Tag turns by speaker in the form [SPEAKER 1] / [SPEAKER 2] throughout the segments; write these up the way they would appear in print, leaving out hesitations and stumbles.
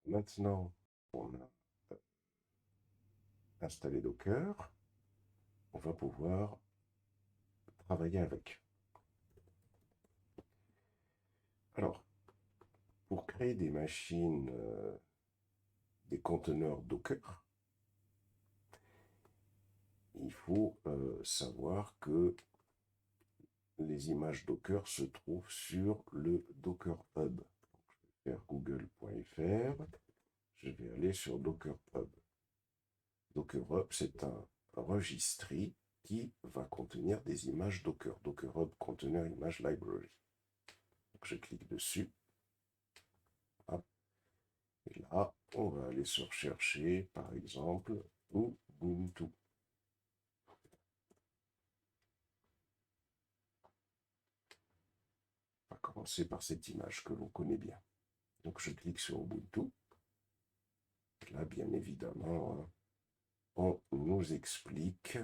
[SPEAKER 1] Maintenant, on a installé Docker, on va pouvoir travailler avec. Alors, pour créer des machines, des conteneurs Docker, il faut savoir que les images Docker se trouvent sur le Docker Hub. Je vais faire google.fr, je vais aller sur Docker Hub. Docker Hub, c'est un registry qui va contenir des images Docker. Docker Hub Container Image Library. Donc je clique dessus. Hop. Et là, on va aller sur chercher, par exemple, Ubuntu. On va commencer par cette image que l'on connaît bien. Donc je clique sur Ubuntu. Là, bien évidemment, on nous explique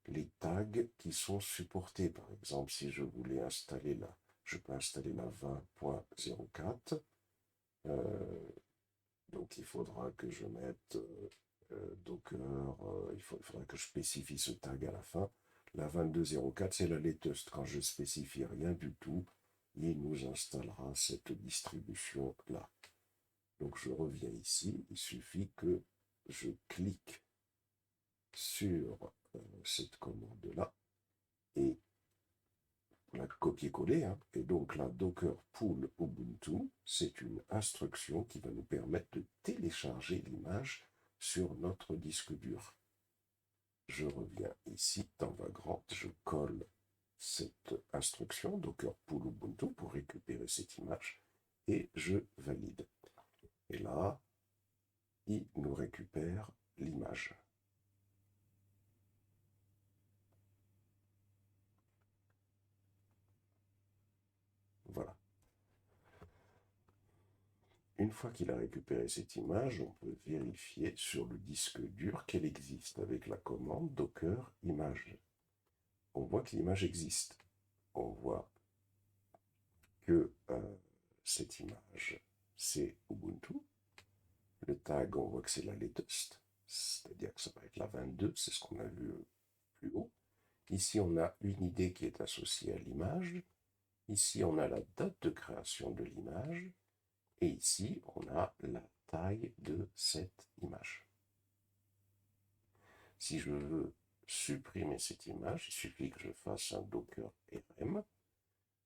[SPEAKER 1] les tags qui sont supportés. Par exemple, si je voulais installer je peux installer la 20.04. Donc il faudra que je mette Docker, il faudra que je spécifie ce tag à la fin. La 22.04, c'est la latest. Quand je spécifie rien du tout, il nous installera cette distribution-là. Donc je reviens ici, il suffit que je clique sur cette commande-là et la copier-coller. Hein. Et donc la Docker Pull Ubuntu, c'est une instruction qui va nous permettre de télécharger l'image sur notre disque dur. Je reviens ici dans Vagrant, je colle cette instruction Docker Pull Ubuntu pour récupérer cette image et je valide. Et là, il nous récupère l'image. Voilà. Une fois qu'il a récupéré cette image, on peut vérifier sur le disque dur qu'elle existe avec la commande Docker image. On voit que l'image existe. On voit que cette image, c'est Ubuntu. Le tag, on voit que c'est la latest, c'est-à-dire que ça va être la 22, c'est ce qu'on a vu plus haut. Ici, on a une idée qui est associée à l'image. Ici, on a la date de création de l'image. Et ici, on a la taille de cette image. Si je veux supprimer cette image, il suffit que je fasse un docker rm.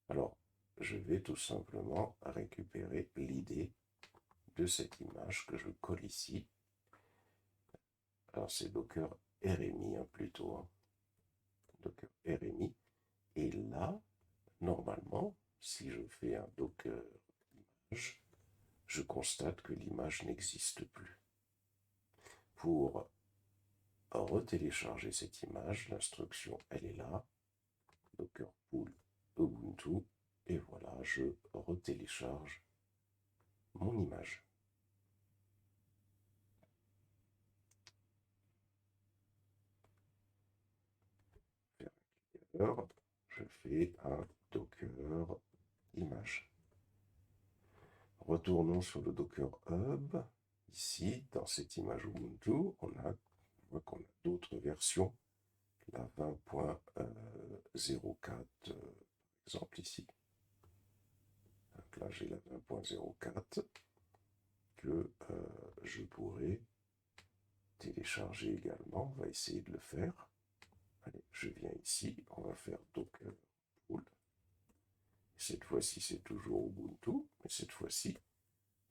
[SPEAKER 1] Alors, je vais tout simplement récupérer l'idée de cette image que je colle ici. Alors, c'est docker rmi plutôt. Hein. Docker rmi. Et là, normalement, si je fais un docker image, je constate que l'image n'existe plus. Pour retélécharger cette image, l'instruction, elle est là. Docker pull Ubuntu. Et voilà, je retélécharge mon image. Alors, je fais un Docker image. Retournons sur le Docker Hub. Ici, dans cette image Ubuntu, on voit qu'on a d'autres versions. La 20.04, par exemple, ici. Donc là, j'ai la 20.04 que je pourrais télécharger également. On va essayer de le faire. Allez, je viens ici, on va faire Docker pull. Cette fois-ci, c'est toujours Ubuntu, mais cette fois-ci,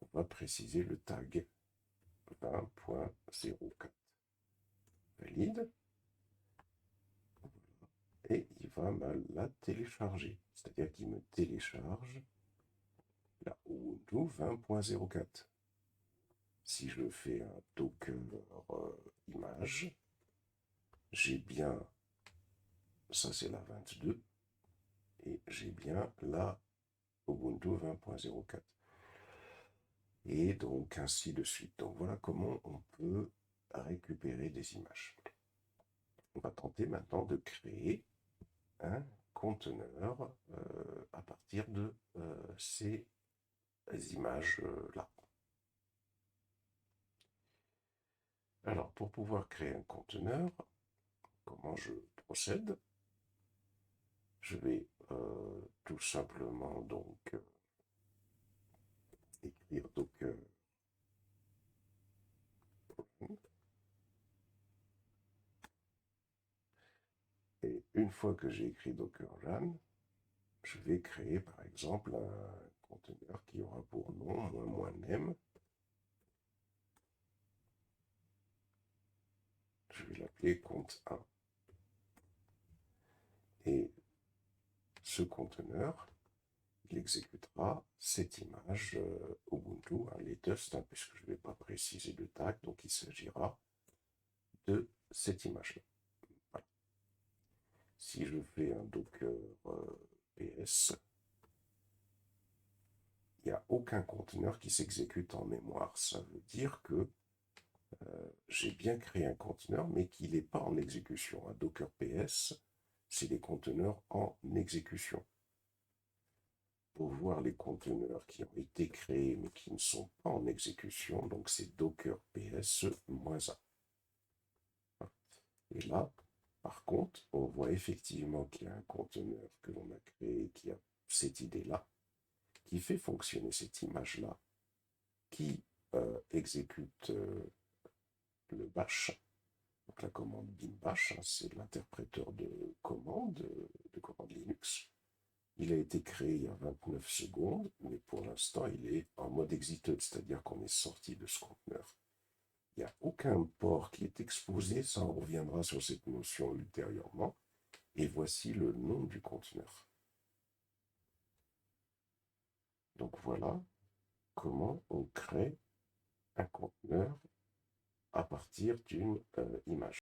[SPEAKER 1] on va préciser le tag 20.04. Valide. Et il va me la télécharger. C'est-à-dire qu'il me télécharge la Ubuntu 20.04. Si je fais un Docker image, j'ai bien, ça c'est la 22, et j'ai bien la Ubuntu 20.04. Et donc ainsi de suite. Donc voilà comment on peut récupérer des images. On va tenter maintenant de créer un conteneur à partir de ces images-là. Alors, pour pouvoir créer un conteneur, comment je procède? Je vais tout simplement donc écrire Docker. Et une fois que j'ai écrit Docker Run, je vais créer par exemple un conteneur qui aura pour nom -name. Je vais l'appeler compte1. Et ce conteneur, il exécutera cette image Ubuntu, latest, puisque je ne vais pas préciser de tag, donc il s'agira de cette image-là. Voilà. Si je fais un Docker PS, il n'y a aucun conteneur qui s'exécute en mémoire. Ça veut dire que j'ai bien créé un conteneur, mais qu'il n'est pas en exécution. Un Docker PS, c'est des conteneurs en exécution. Pour voir les conteneurs qui ont été créés mais qui ne sont pas en exécution, donc c'est Docker PS-1. Et là, par contre, on voit effectivement qu'il y a un conteneur que l'on a créé qui a cette idée-là, qui fait fonctionner cette image-là, qui exécute le bash, donc la commande bin bash, c'est l'interpréteur de commande Linux. Il a été créé il y a 29 secondes, mais pour l'instant, il est en mode exiteux, c'est-à-dire qu'on est sorti de ce conteneur. Il n'y a aucun port qui est exposé, ça on reviendra sur cette notion ultérieurement. Et voici le nom du conteneur. Donc voilà comment on crée un conteneur à partir d'une image.